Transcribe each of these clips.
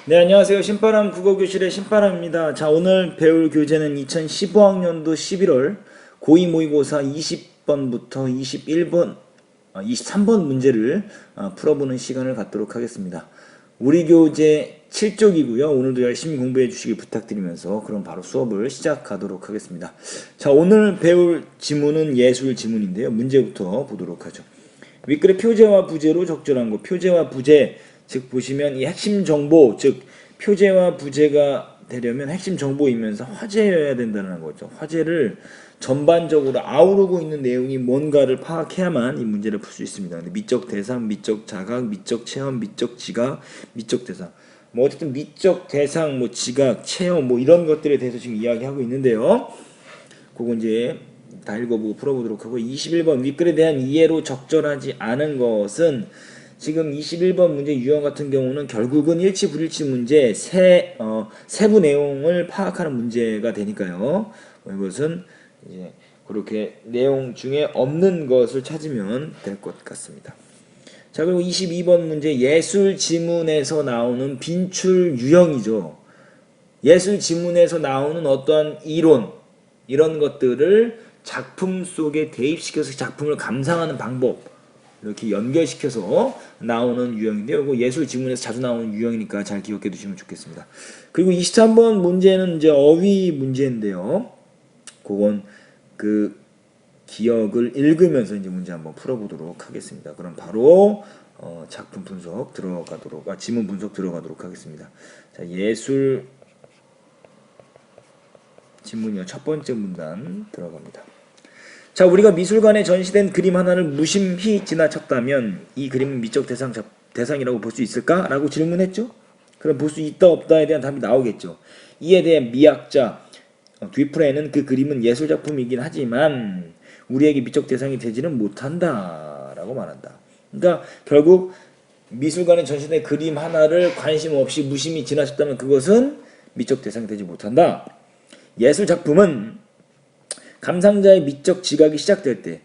네, 안녕하세요. 신바람 국어교실의 신바람입니다. 자, 오늘 배울 교재는 2015학년도 11월 고2 모의고사 20번부터 21번, 23번 문제를 풀어보는 시간을 갖도록 하겠습니다. 우리 교재 7쪽이고요. 오늘도 열심히 공부해 주시길 부탁드리면서 그럼 바로 수업을 시작하도록 하겠습니다. 자, 오늘 배울 지문은 예술 지문인데요. 문제부터 보도록 하죠. 윗글의 표제와 부제로 적절한 거, 표제와 부제, 즉 보시면 이 핵심 정보, 즉 표제와 부제가 되려면 핵심 정보이면서 화제여야 된다는 거죠. 화제를 전반적으로 아우르고 있는 내용이 뭔가를 파악해야만 이 문제를 풀 수 있습니다. 근데 미적 대상, 미적 자각, 미적 체험, 미적 지각, 미적 대상. 뭐 어쨌든 미적 대상, 뭐 지각, 체험, 뭐 이런 것들에 대해서 지금 이야기하고 있는데요. 그거 이제 다 읽어보고 풀어보도록 하고, 21번 윗글에 대한 이해로 적절하지 않은 것은, 지금 21번 문제 유형 같은 경우는 결국은 일치 불일치 문제 세부 내용을 파악하는 문제가 되니까요. 이것은 이제 그렇게 내용 중에 없는 것을 찾으면 될 것 같습니다. 자, 그리고 22번 문제 예술 지문에서 나오는 빈출 유형이죠. 예술 지문에서 나오는 어떠한 이론, 이런 것들을 작품 속에 대입시켜서 작품을 감상하는 방법, 이렇게 연결시켜서 나오는 유형인데요. 이거 예술 지문에서 자주 나오는 유형이니까 잘 기억해 두시면 좋겠습니다. 그리고 23번 문제는 이제 어휘 문제인데요. 그건 그 기억을 읽으면서 이제 문제 한번 풀어보도록 하겠습니다. 그럼 바로 작품 분석 들어가도록, 지문 분석 들어가도록 하겠습니다. 자, 예술 지문이요. 첫 번째 문단 들어갑니다. 자, 우리가 미술관에 전시된 그림 하나를 무심히 지나쳤다면 이 그림은 미적 대상이라고 볼 수 있을까? 라고 질문했죠. 그럼 볼 수 있다 없다에 대한 답이 나오겠죠. 이에 대해 미학자 뒤프레는 그 그림은 예술작품이긴 하지만 우리에게 미적 대상이 되지는 못한다 라고 말한다. 그러니까 결국 미술관에 전시된 그림 하나를 관심 없이 무심히 지나쳤다면 그것은 미적 대상이 되지 못한다. 예술작품은 감상자의 미적 지각이 시작될 때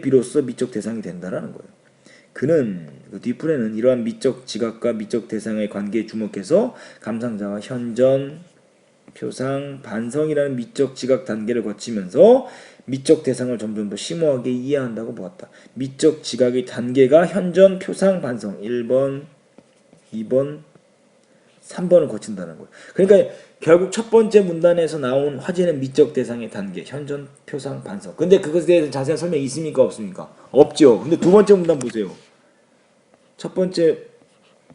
비로소 미적 대상이 된다라는 거예요. 그는 뒤풀에는 이러한 미적 지각과 미적 대상의 관계에 주목해서 감상자와 현전, 표상, 반성이라는 미적 지각 단계를 거치면서 미적 대상을 점점 더 심오하게 이해한다고 보았다. 미적 지각의 단계가 현전, 표상, 반성 1번, 2번, 3번을 거친다는 거예요. 그러니까 결국 첫 번째 문단에서 나온 화제는 미적 대상의 단계, 현전, 표상, 반성. 근데 그것에 대해서 자세한 설명이 있습니까? 없습니까? 없죠. 근데 두 번째 문단 보세요. 첫 번째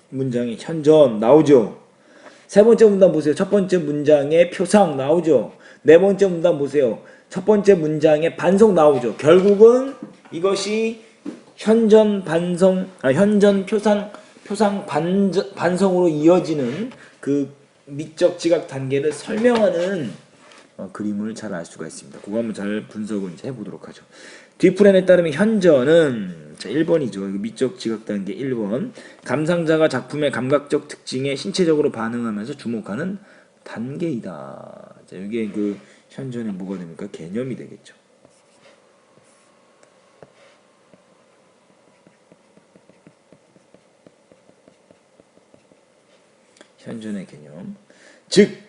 문장에 현전 나오죠. 세 번째 문단 보세요. 첫 번째 문장에 표상 나오죠. 네 번째 문단 보세요. 첫 번째 문장에 반성 나오죠. 결국은 이것이 현전, 표상, 반성으로 이어지는 그 미적 지각 단계를 설명하는 그림을 잘 알 수가 있습니다. 그거 한번 잘 분석을 이제 해보도록 하죠. 뒤프렌에 따르면 현전은 1번이죠. 미적 지각 단계 1번. 감상자가 작품의 감각적 특징에 신체적으로 반응하면서 주목하는 단계이다. 자, 이게 그 현전에 뭐가 됩니까? 개념이 되겠죠. 현존의 개념. 즉는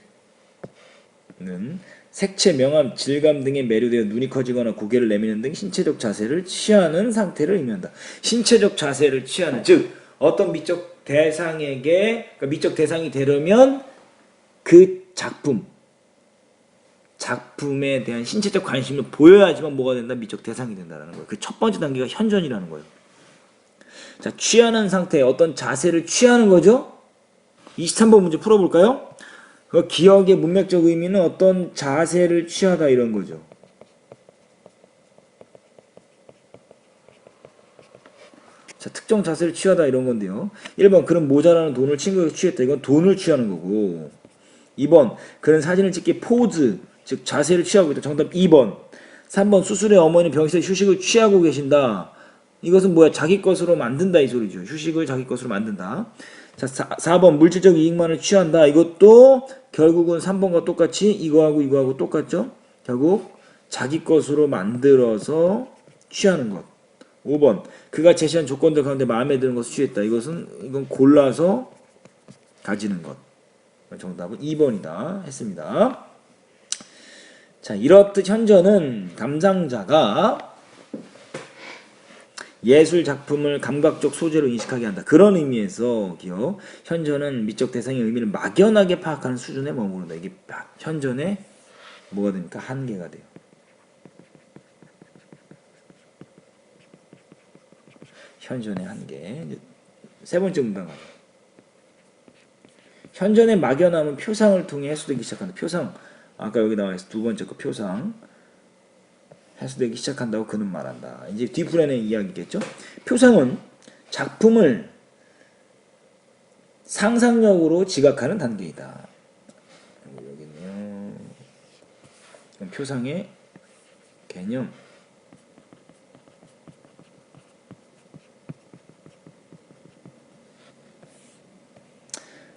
색채, 명암, 질감 등에 매료되어 눈이 커지거나 고개를 내미는 등 신체적 자세를 취하는 상태를 의미한다. 신체적 자세를 취하는, 즉 어떤 미적 대상에게, 그러니까 미적 대상이 되려면 그 작품에 대한 신체적 관심을 보여야지만 뭐가 된다? 미적 대상이 된다는 거예요. 그 첫 번째 단계가 현존이라는 거예요. 자, 취하는 상태, 어떤 자세를 취하는 거죠. 23번 문제 풀어볼까요? 그 기억의 문맥적 의미는 어떤 자세를 취하다 이런 거죠. 자, 특정 자세를 취하다 이런 건데요. 1번 그는 모자라는 돈을 친구에게 취했다. 이건 돈을 취하는 거고. 2번 그는 사진을 찍기 포즈, 즉 자세를 취하고 있다. 정답 2번. 3번 수술의 어머니는 병실에 휴식을 취하고 계신다. 이것은 뭐야? 자기 것으로 만든다 이 소리죠. 휴식을 자기 것으로 만든다. 자, 4번 물질적 이익만을 취한다. 이것도 결국은 3번과 똑같이 이거하고 똑같죠. 결국 자기 것으로 만들어서 취하는 것. 5번. 그가 제시한 조건들 가운데 마음에 드는 것을 취했다. 이건 골라서 가지는 것. 정답은 2번이다 했습니다. 자, 이렇듯 현저는 감상자가 예술 작품을 감각적 소재로 인식하게 한다. 그런 의미에서 기억. 현저는 미적 대상의 의미를 막연하게 파악하는 수준에 머무른다. 이게 현저의 뭐가 됩니까? 한계가 돼요. 현존의 한계. 세 번째 문단 가죠. 현존의 막연함은 표상을 통해 해소되기 시작한다. 표상. 아까 여기 나와 있어. 두 번째 거 표상. 해소되기 시작한다고 그는 말한다. 이제 뒤풀이의 이야기겠죠. 표상은 작품을 상상력으로 지각하는 단계이다. 여기는요. 표상의 개념.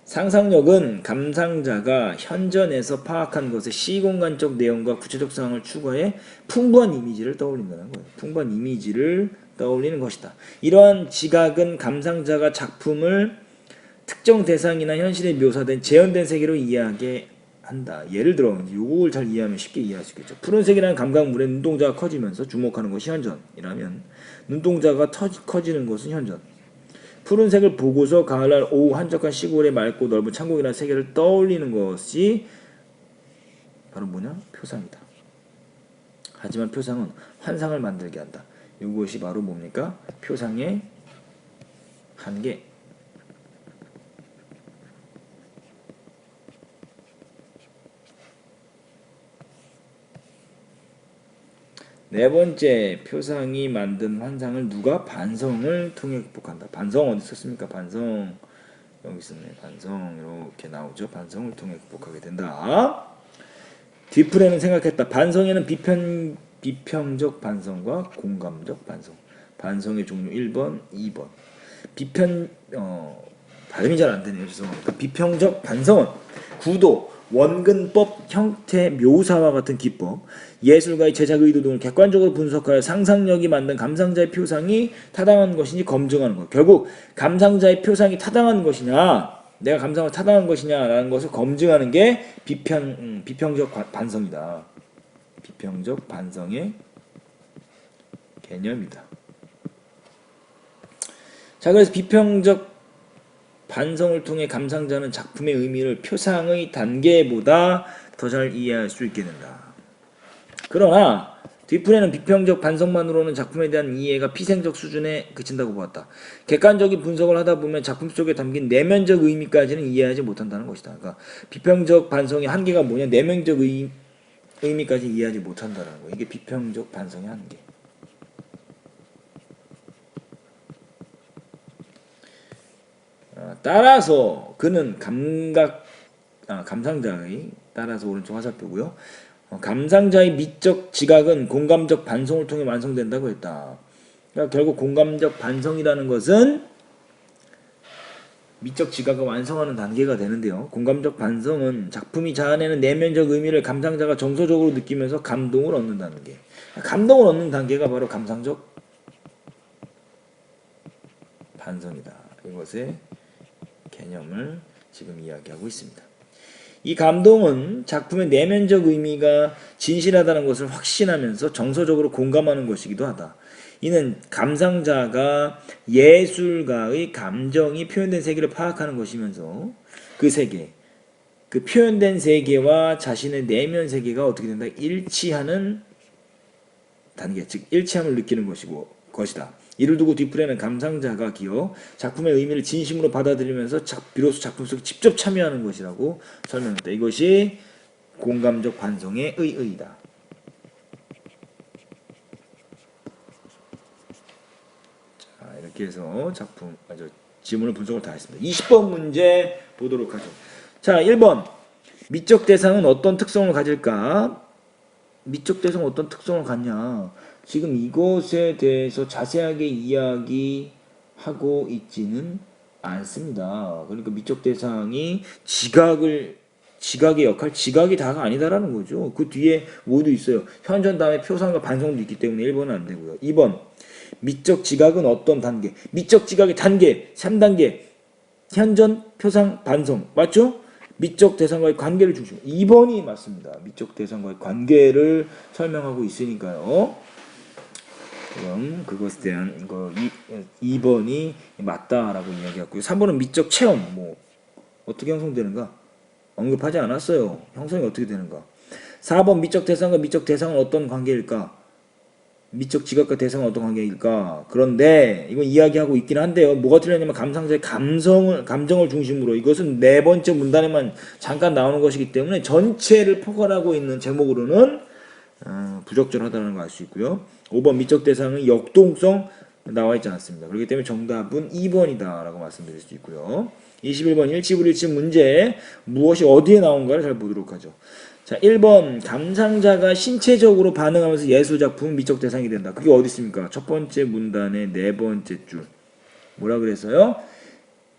상상력은 감상자가 현전에서 파악한 것의 시공간적 내용과 구체적 상황을 추가해 풍부한 이미지를 떠올린다는 거예요. 풍부한 이미지를 떠올리는 것이다. 이러한 지각은 감상자가 작품을 특정 대상이나 현실에 묘사된 재현된 세계로 이해하게 한다. 예를 들어 요걸 잘 이해하면 쉽게 이해할 수 있겠죠. 푸른색이라는 감각물의 눈동자가 커지면서 주목하는 것이 현전이라면 눈동자가 커지는 것은 현전. 푸른색을 보고서 가을날 오후 한적한 시골의 맑고 넓은 창공이라는 세계를 떠올리는 것이 바로 뭐냐? 표상이다. 하지만 표상은 환상을 만들게 한다. 이것이 바로 뭡니까? 표상의 한계. 네 번째, 표상이 만든 환상을 누가 반성을 통해 극복한다. 반성 어디 있었습니까? 반성 여기 있었네. 반성 이렇게 나오죠. 반성을 통해 극복하게 된다. 뒤풀이는 생각했다. 반성에는 비평적 반성과 공감적 반성. 반성의 종류 1번, 2번. 발음이 잘 안 되네요. 죄송합니다. 비평적 반성은 구도, 원근법, 형태, 묘사와 같은 기법, 예술가의 제작 의도 등을 객관적으로 분석하여 상상력이 만든 감상자의 표상이 타당한 것인지 검증하는 것. 결국 감상자의 표상이 타당한 것이냐, 내가 감상을 타당한 것이냐라는 것을 검증하는 게 비평적 반성이다. 비평적 반성의 개념이다. 자, 그래서 비평적 반성을 통해 감상자는 작품의 의미를 표상의 단계보다 더 잘 이해할 수 있게 된다. 그러나 뒤풀이는 비평적 반성만으로는 작품에 대한 이해가 피생적 수준에 그친다고 보았다. 객관적인 분석을 하다 보면 작품 속에 담긴 내면적 의미까지는 이해하지 못한다는 것이다. 그러니까 비평적 반성의 한계가 뭐냐? 내면적 의미까지 이해하지 못한다는 거. 이게 비평적 반성의 한계. 따라서 그는 감상자의 따라서 오른쪽 화살표고요. 감상자의 미적 지각은 공감적 반성을 통해 완성된다고 했다. 그러니까 결국 공감적 반성이라는 것은 미적 지각을 완성하는 단계가 되는데요. 공감적 반성은 작품이 자아내는 내면적 의미를 감상자가 정서적으로 느끼면서 감동을 얻는다는 게. 감동을 얻는 단계가 바로 감상적 반성이다. 이것의 개념을 지금 이야기하고 있습니다. 이 감동은 작품의 내면적 의미가 진실하다는 것을 확신하면서 정서적으로 공감하는 것이기도 하다. 이는 감상자가 예술가의 감정이 표현된 세계를 파악하는 것이면서 그 세계, 그 표현된 세계와 자신의 내면 세계가 어떻게 된다? 일치하는 단계, 즉 일치함을 느끼는 것이다. 이를 두고 뒤풀이는 감상자가 기어 작품의 의미를 진심으로 받아들이면서 비로소 작품 속에 직접 참여하는 것이라고 설명했다. 이것이 공감적 반성의 의의다. 자, 이렇게 해서 지문을 분석을 다 했습니다. 20번 문제 보도록 하죠. 자, 1번. 미적 대상은 어떤 특성을 가질까? 미적 대상은 어떤 특성을 갖냐? 지금 이것에 대해서 자세하게 이야기하고 있지는 않습니다. 그러니까 미적 대상이 지각의 역할, 지각이 다가 아니다라는 거죠. 그 뒤에 뭐도 있어요. 현전 다음에 표상과 반성도 있기 때문에 1번은 안 되고요. 2번. 미적 지각은 어떤 단계? 미적 지각의 단계 3단계 현전, 표상, 반성 맞죠? 미적 대상과의 관계를 중심으로 2번이 맞습니다. 미적 대상과의 관계를 설명하고 있으니까요. 그럼 그것에 대한 거 2번이 맞다라고 이야기했고요. 3번은 미적 체험 뭐 어떻게 형성되는가? 언급하지 않았어요. 형성이 어떻게 되는가? 4번 미적 대상과 미적 대상은 어떤 관계일까? 미적 지각과 대상은 어떤 관계일까? 그런데 이건 이야기하고 있긴 한데요. 뭐가 틀렸냐면 감상자의 감정을 중심으로 이것은 네 번째 문단에만 잠깐 나오는 것이기 때문에 전체를 포괄하고 있는 제목으로는 부적절하다는 걸 알 수 있고요. 5번 미적 대상은 역동성 나와 있지 않습니다. 그렇기 때문에 정답은 2번이다 라고 말씀드릴 수 있고요. 21번 일치불일치 문제 무엇이 어디에 나온가를 잘 보도록 하죠. 자, 1번 감상자가 신체적으로 반응하면서 예술작품 미적 대상이 된다. 그게 어디 있습니까? 첫 번째 문단의 네 번째 줄. 뭐라 그랬어요?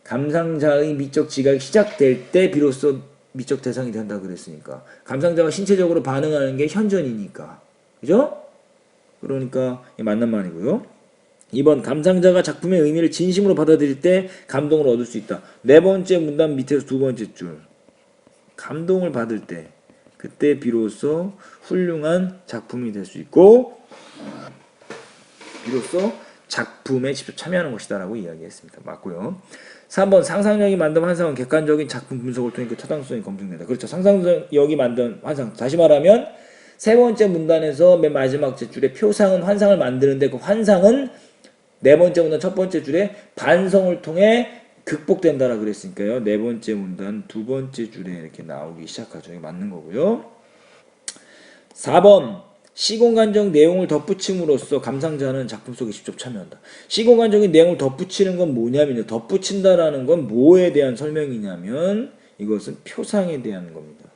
감상자의 미적 지각이 시작될 때 비로소 미적 대상이 된다 그랬으니까. 감상자가 신체적으로 반응하는 게 현전이니까. 그죠? 그러니까 맞는 말이고요. 2번 감상자가 작품의 의미를 진심으로 받아들일 때 감동을 얻을 수 있다. 네 번째 문단 밑에서 두 번째 줄. 감동을 받을 때 그때 비로소 훌륭한 작품이 될 수 있고 비로소 작품에 직접 참여하는 것이다 라고 이야기했습니다. 맞고요. 3번 상상력이 만든 환상은 객관적인 작품 분석을 통해 그 타당성이 검증된다. 그렇죠. 상상력이 만든 환상. 다시 말하면 세 번째 문단에서 맨 마지막 줄에 표상은 환상을 만드는데 그 환상은 네 번째 문단 첫 번째 줄에 반성을 통해 극복된다라 그랬으니까요. 네 번째 문단 두 번째 줄에 이렇게 나오기 시작하죠. 이게 맞는 거고요. 4번 시공간적 내용을 덧붙임으로써 감상자는 작품 속에 직접 참여한다. 시공간적인 내용을 덧붙이는 건 뭐냐면요. 덧붙인다라는 건 뭐에 대한 설명이냐면 이것은 표상에 대한 겁니다.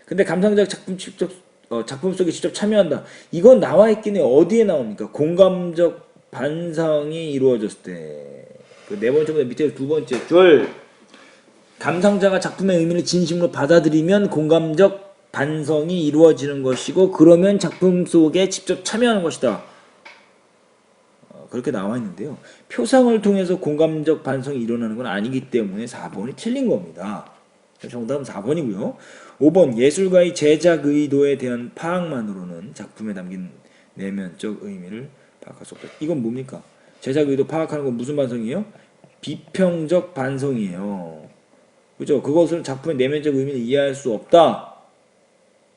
근데 감상자가 작품 속에 직접 참여한다. 이건 나와 있긴 해요. 어디에 나옵니까? 공감적 반성이 이루어졌을 때. 그 네 번째보다 밑에 두 번째 줄. 감상자가 작품의 의미를 진심으로 받아들이면 공감적 반성이 이루어지는 것이고 그러면 작품 속에 직접 참여하는 것이다. 그렇게 나와 있는데요. 표상을 통해서 공감적 반성이 일어나는 건 아니기 때문에 4번이 틀린 겁니다. 정답은 4번이고요. 5번 예술가의 제작 의도에 대한 파악만으로는 작품에 담긴 내면적 의미를 파악할 수 없다. 이건 뭡니까? 제작 의도 파악하는 건 무슨 반성이에요? 비평적 반성이에요. 그죠? 그것을 작품의 내면적 의미를 이해할 수 없다.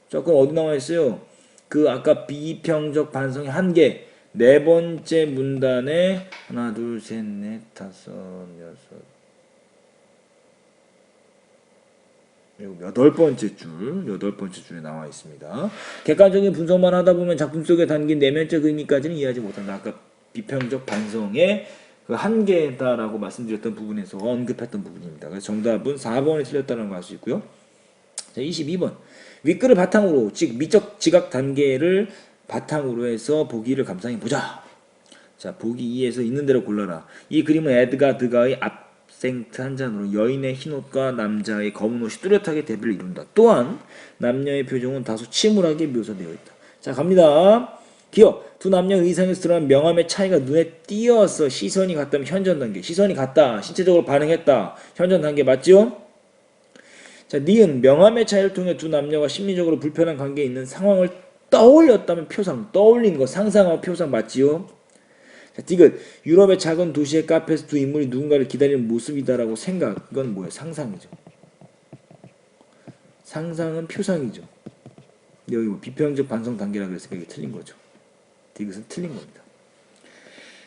자, 그럼 어디 나와 있어요? 그 아까 비평적 반성의 한계. 네 번째 문단에 하나, 둘, 셋, 넷, 다섯, 여섯, 여덟 번째 줄에 나와 있습니다. 객관적인 분석만 하다 보면 작품 속에 담긴 내면적 의미까지는 이해하지 못한다. 아까 비평적 반성의 그 한계다라고 말씀드렸던 부분에서 언급했던 부분입니다. 그래서 정답은 4번이 틀렸다는 걸 알 수 있고요. 자, 22번. 윗글을 바탕으로, 즉 미적 지각 단계를 바탕으로 해서 보기를 감상해 보자. 자, 보기 2에서 있는 대로 골라라. 이 그림은 에드가 드가의 압생트 한 잔으로 여인의 흰옷과 남자의 검은 옷이 뚜렷하게 대비를 이룬다. 또한 남녀의 표정은 다소 침울하게 묘사되어 있다. 자, 갑니다. 기억. 두 남녀 의상에서 드러난 명암의 차이가 눈에 띄어서 시선이 같다면 현전 단계. 시선이 같다. 신체적으로 반응했다. 현전 단계 맞죠? 자, 니은 명암의 차이를 통해 두 남녀가 심리적으로 불편한 관계에 있는 상황을 떠올렸다면 표상. 떠올린 거 상상하고 표상 맞지요? 자, 디귿 유럽의 작은 도시의 카페에서 두 인물이 누군가를 기다리는 모습이다라고 생각. 이건 뭐예요? 상상이죠. 상상은 표상이죠. 여기 뭐 비평적 반성 단계라고 했으니까 이게 틀린 거죠. 디귿은 틀린 겁니다.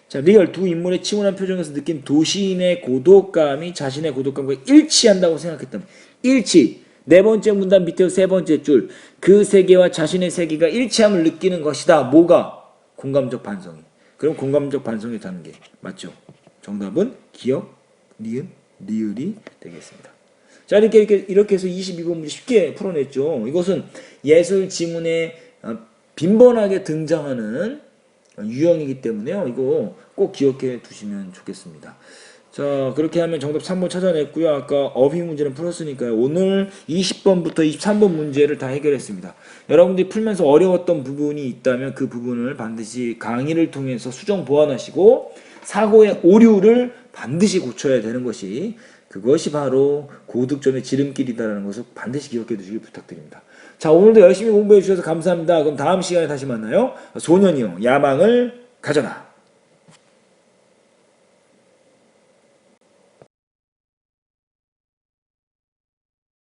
자, 리얼 두 인물의 침울한 표정에서 느낀 도시인의 고독감이 자신의 고독감과 일치한다고 생각했다면 일치. 네 번째 문단 밑에 세 번째 줄. 그 세계와 자신의 세계가 일치함을 느끼는 것이다. 뭐가? 공감적 반성이. 그럼 공감적 반성의 단계. 맞죠? 정답은 기억, 니은, 리을이 되겠습니다. 자, 이렇게 해서 22번 문제 쉽게 풀어냈죠. 이것은 예술 지문에 빈번하게 등장하는 유형이기 때문에요. 이거 꼭 기억해 두시면 좋겠습니다. 자, 그렇게 하면 정답 3번 찾아냈고요. 아까 어휘 문제는 풀었으니까요. 오늘 20번부터 23번 문제를 다 해결했습니다. 여러분들이 풀면서 어려웠던 부분이 있다면 그 부분을 반드시 강의를 통해서 수정 보완하시고 사고의 오류를 반드시 고쳐야 되는 것이, 그것이 바로 고득점의 지름길이다라는 것을 반드시 기억해 두시길 부탁드립니다. 자, 오늘도 열심히 공부해 주셔서 감사합니다. 그럼 다음 시간에 다시 만나요. 소년이요, 야망을 가져라.